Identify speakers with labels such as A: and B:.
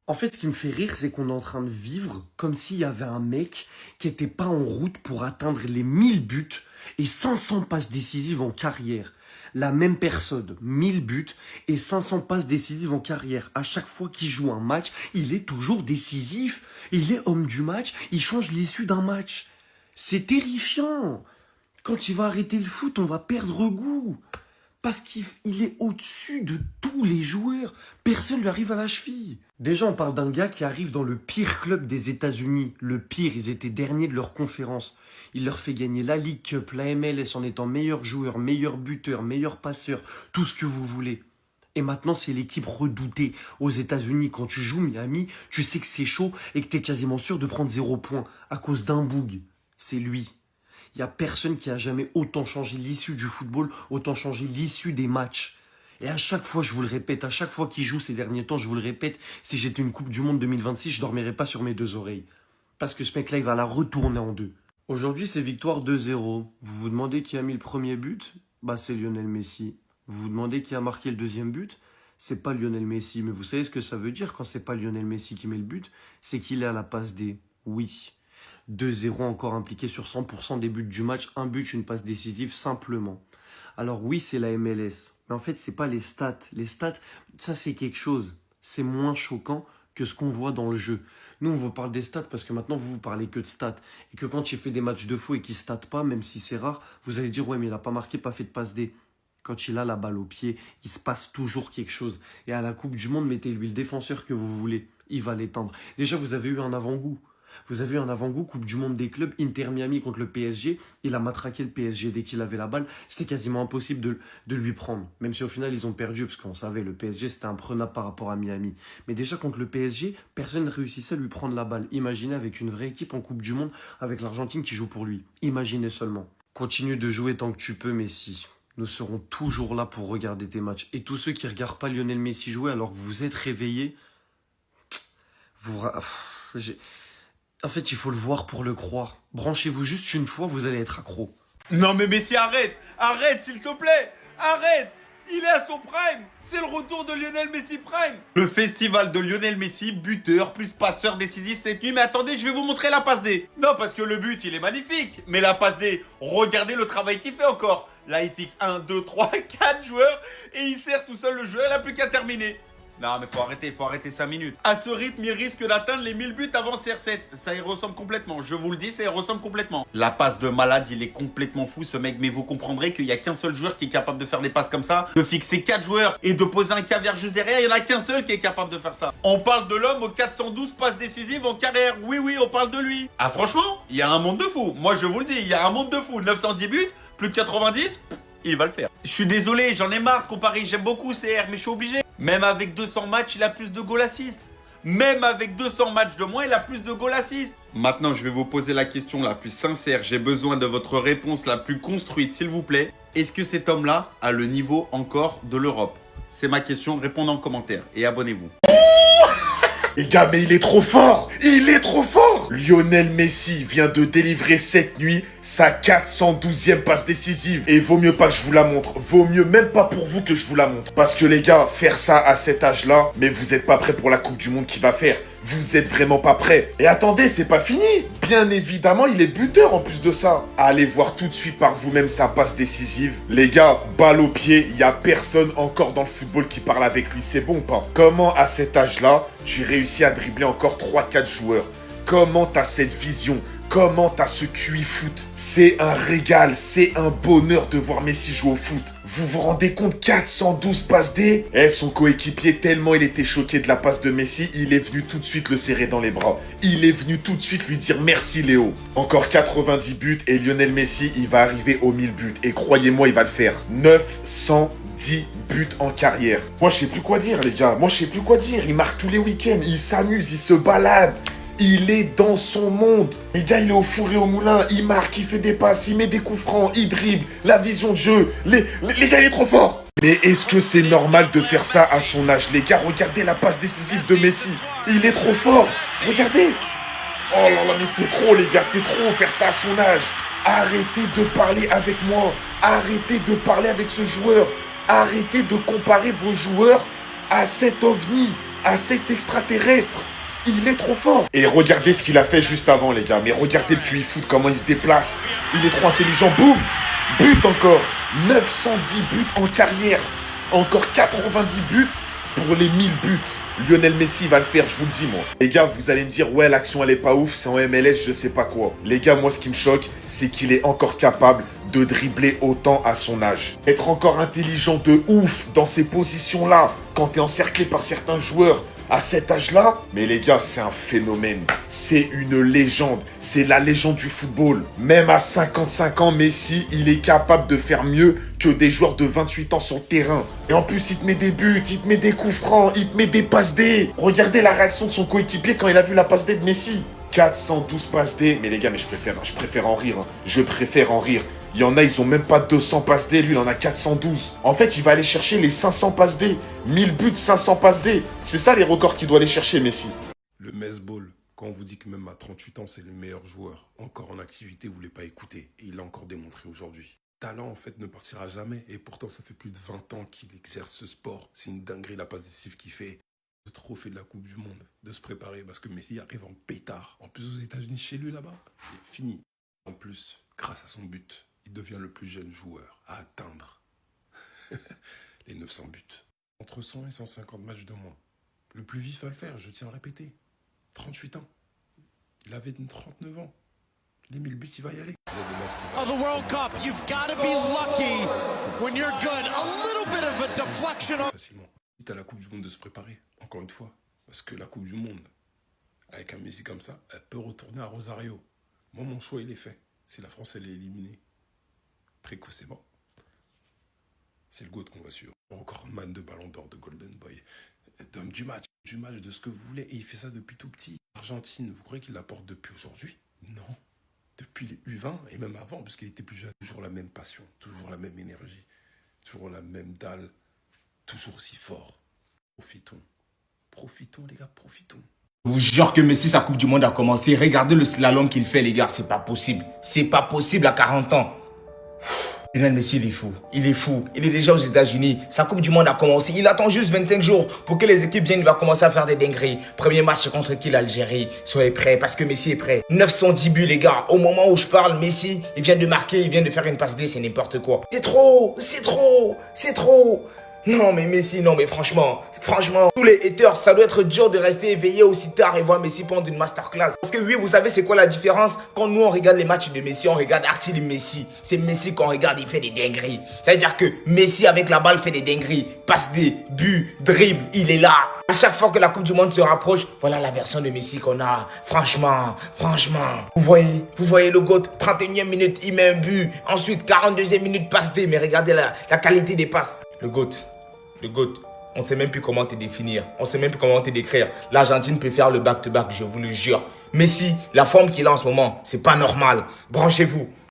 A: En fait, ce qui me fait rire, c'est qu'on est en train de vivre comme s'il y avait un mec qui n'était pas en route pour atteindre les 1000 buts et 500 passes décisives en carrière. La même personne, 1000 buts et 500 passes décisives en carrière. À chaque fois qu'il joue un match, il est toujours décisif. Il est homme du match, il change l'issue d'un match. C'est terrifiant. Quand il va arrêter le foot, on va perdre goût. Parce qu'il est au-dessus de tous les joueurs. Personne ne lui arrive à la cheville. Déjà, on parle d'un gars qui arrive dans le pire club des États-Unis. Le pire, ils étaient derniers de leur conférence. Il leur fait gagner la League Cup, la MLS en étant meilleur joueur, meilleur buteur, meilleur passeur, tout ce que vous voulez. Et maintenant, c'est l'équipe redoutée aux États-Unis. Quand tu joues Miami, tu sais que c'est chaud et que tu es quasiment sûr de prendre 0 points à cause d'un boug. C'est lui. Il n'y a personne qui a jamais autant changé l'issue du football, autant changé l'issue des matchs. Et à chaque fois, je vous le répète, à chaque fois qu'il joue ces derniers temps, je vous le répète, si j'étais une Coupe du Monde 2026, je dormirais pas sur mes deux oreilles. Parce que ce mec-là, il va la retourner en deux. Aujourd'hui, c'est victoire 2-0. Vous vous demandez qui a mis le premier but? Bah, c'est Lionel Messi. Vous vous demandez qui a marqué le deuxième but? C'est pas Lionel Messi. Mais vous savez ce que ça veut dire quand c'est pas Lionel Messi qui met le but? C'est qu'il est à la passe D. Oui. 2-0 encore impliqué sur 100% des buts du match. Un but, une passe décisive, simplement. Alors oui, c'est la MLS. Mais en fait, c'est pas les stats. Les stats, ça c'est quelque chose. C'est moins choquant que ce qu'on voit dans le jeu. Nous, on vous parle des stats parce que maintenant, vous parlez que de stats. Et que quand il fait des matchs de fou et qu'il ne state pas, même si c'est rare, vous allez dire, ouais, mais il n'a pas marqué, pas fait de passe D. Quand il a la balle au pied, il se passe toujours quelque chose. Et à la Coupe du Monde, mettez-lui le défenseur que vous voulez. Il va l'éteindre. Déjà, vous avez eu un avant-goût. Vous avez eu un avant-goût, Coupe du Monde des clubs, Inter Miami contre le PSG. Il a matraqué le PSG dès qu'il avait la balle. C'était quasiment impossible de lui prendre. Même si au final, ils ont perdu, parce qu'on savait, le PSG, c'était imprenable par rapport à Miami. Mais déjà, contre le PSG, personne ne réussissait à lui prendre la balle. Imaginez avec une vraie équipe en Coupe du Monde, avec l'Argentine qui joue pour lui. Imaginez seulement. Continue de jouer tant que tu peux, Messi. Nous serons toujours là pour regarder tes matchs. Et tous ceux qui ne regardent pas Lionel Messi jouer alors que vous êtes réveillés, En fait, il faut le voir pour le croire. Branchez-vous juste une fois, vous allez être accro.
B: Non mais Messi, arrête! Arrête, s'il te plaît! Arrête! Il est à son prime! C'est le retour de Lionel Messi prime! Le festival de Lionel Messi, buteur plus passeur décisif cette nuit. Mais attendez, je vais vous montrer la passe D. Non, parce que le but, il est magnifique. Mais la passe D, regardez le travail qu'il fait encore. Là, il fixe 1, 2, 3, 4 joueurs. Et il sert tout seul le jeu, il n'a plus qu'à terminer. Non mais faut arrêter 5 minutes. À ce rythme, il risque d'atteindre les 1000 buts avant CR7. Ça y ressemble complètement, je vous le dis, ça y ressemble complètement. La passe de malade, il est complètement fou ce mec. Mais vous comprendrez qu'il n'y a qu'un seul joueur qui est capable de faire des passes comme ça. De fixer 4 joueurs et de poser un caviar juste derrière, il n'y en a qu'un seul qui est capable de faire ça. On parle de l'homme aux 412 passes décisives en carrière. Oui, on parle de lui. Ah franchement, il y a un monde de fou. Moi je vous le dis, il y a un monde de fou. 910 buts, plus de 90, il va le faire. Je suis désolé, j'en ai marre comparé, j'aime beaucoup CR, mais je suis obligé. Même avec 200 matchs, il a plus de goal assist. Même avec 200 matchs de moins, il a plus de goal assist. Maintenant, je vais vous poser la question la plus sincère. J'ai besoin de votre réponse la plus construite, s'il vous plaît. Est-ce que cet homme-là a le niveau encore de l'Europe? C'est ma question, répondez en commentaire et abonnez-vous.
C: Les gars, mais il est trop fort! Il est trop fort! Lionel Messi vient de délivrer cette nuit sa 412e passe décisive. Et vaut mieux pas que je vous la montre. Vaut mieux même pas pour vous que je vous la montre. Parce que les gars, faire ça à cet âge-là, mais vous êtes pas prêts pour la Coupe du Monde qu'il va faire. Vous êtes vraiment pas prêts. Et attendez, c'est pas fini. Bien évidemment, il est buteur en plus de ça. Allez voir tout de suite par vous-même sa passe décisive. Les gars, balle au pied, il y a personne encore dans le football qui parle avec lui. C'est bon ou pas? Comment à cet âge-là, tu réussis à dribbler encore 3-4 joueurs? Comment t'as cette vision? Comment t'as ce QI foot? C'est un régal, c'est un bonheur de voir Messi jouer au foot. Vous vous rendez compte, 412 passes D? Son coéquipier, tellement il était choqué de la passe de Messi, il est venu tout de suite le serrer dans les bras. Il est venu tout de suite lui dire merci Léo. Encore 90 buts et Lionel Messi, il va arriver aux 1000 buts. Et croyez-moi, il va le faire. 910 buts en carrière. Moi, je sais plus quoi dire, les gars. Moi, je sais plus quoi dire. Il marque tous les week-ends, il s'amuse, il se balade. Il est dans son monde. Les gars, il est au four et au moulin. Il marque, il fait des passes, il met des coups francs, il dribble, la vision de jeu. Les gars, il est trop fort. Mais est-ce que c'est normal de faire ça à son âge? Les gars, regardez la passe décisive de Messi. Il est trop fort. Regardez. Oh là là, mais c'est trop, les gars, c'est trop faire ça à son âge. Arrêtez de parler avec moi. Arrêtez de parler avec ce joueur. Arrêtez de comparer vos joueurs à cet ovni. à cet extraterrestre. Il est trop fort. Et regardez ce qu'il a fait juste avant, les gars. Mais regardez le QI foot, comment il se déplace. Il est trop intelligent. Boum. But encore. 910 buts en carrière. Encore 90 buts pour les 1000 buts. Lionel Messi va le faire, je vous le dis, moi. Les gars, vous allez me dire, ouais, l'action, elle est pas ouf, c'est en MLS, je sais pas quoi. Les gars, moi, ce qui me choque, c'est qu'il est encore capable de dribbler autant à son âge. Être encore intelligent de ouf dans ces positions-là, quand t'es encerclé par certains joueurs à cet âge-là, mais les gars, c'est un phénomène. C'est une légende. C'est la légende du football. Même à 55 ans, Messi, il est capable de faire mieux que des joueurs de 28 ans sur le terrain. Et en plus, il te met des buts, il te met des coups francs, il te met des passes D. Regardez la réaction de son coéquipier quand il a vu la passe D de Messi. 412 passes D. Mais les gars, mais je préfère en rire. Hein. Je préfère en rire. Il y en a, ils ont même pas 200 passes D, lui, il en a 412. En fait, il va aller chercher les 500 passes D. 1000 buts, 500 passes D. C'est ça les records qu'il doit aller chercher, Messi.
D: Le Mesball, quand on vous dit que même à 38 ans, c'est le meilleur joueur, encore en activité, vous ne voulez pas écouter. Et il l'a encore démontré aujourd'hui. Talent, en fait, ne partira jamais. Et pourtant, ça fait plus de 20 ans qu'il exerce ce sport. C'est une dinguerie la passe décisive qu'il fait. Le trophée de la Coupe du Monde, de se préparer, parce que Messi arrive en pétard. En plus, aux États-Unis, chez lui, là-bas, c'est fini. En plus, grâce à son but, il devient le plus jeune joueur à atteindre les 900 buts. Entre 100 et 150 matchs de moins. Le plus vif à le faire, je tiens à le répéter. 38 ans. Il avait 39 ans. Les 1000 buts, il va y aller.
E: Oh, the World Cup, you've got to be lucky when you're good. A little bit of a deflection.
D: Facilement. Si t'as la Coupe du Monde de se préparer, encore une fois. Parce que la Coupe du Monde, avec un Messi comme ça, elle peut retourner à Rosario. Moi, mon choix, il est fait. Si la France, elle est éliminée précocement, c'est le GOAT qu'on va suivre. Recordman de Ballon d'Or, de Golden Boy, d'homme du match, de ce que vous voulez. Et il fait ça depuis tout petit. Argentine, vous croyez qu'il l'apporte depuis aujourd'hui? Non. Depuis les U20 et même avant, parce qu'il était plus jeune. Toujours la même passion, toujours la même énergie, toujours la même dalle, toujours aussi fort. Profitons. Profitons, les gars, profitons.
F: Je vous jure que Messi, sa Coupe du Monde a commencé. Regardez le slalom qu'il fait, les gars. C'est pas possible. C'est pas possible à 40 ans. Lionel Messi, il est fou. Il est fou. Il est déjà aux États-Unis. Sa Coupe du Monde a commencé. Il attend juste 25 jours pour que les équipes viennent. Il va commencer à faire des dingueries. Premier match, c'est contre qui? L'Algérie. Soyez prêts parce que Messi est prêt. 910 buts, les gars. Au moment où je parle, Messi, il vient de marquer. Il vient de faire une passe D. C'est n'importe quoi. C'est trop. C'est trop. C'est trop. Non mais Messi, non mais franchement, tous les haters, ça doit être dur de rester éveillé aussi tard et voir Messi prendre une masterclass. Parce que oui, vous savez c'est quoi la différence? Quand nous on regarde les matchs de Messi, on regarde actually Messi. C'est Messi qu'on regarde, il fait des dingueries. Ça veut dire que Messi avec la balle fait des dingueries. Passe des buts, dribble, il est là. À chaque fois que la Coupe du Monde se rapproche, voilà la version de Messi qu'on a. Franchement. Vous voyez le GOAT, 31e minute, il met un but. Ensuite, 42e minute, passe D. Mais regardez la qualité des passes. Le GOAT, on ne sait même plus comment te définir. On ne sait même plus comment te décrire. L'Argentine peut faire le back-to-back, je vous le jure. Messi, la forme qu'il a en ce moment, c'est pas normal. Branchez-vous.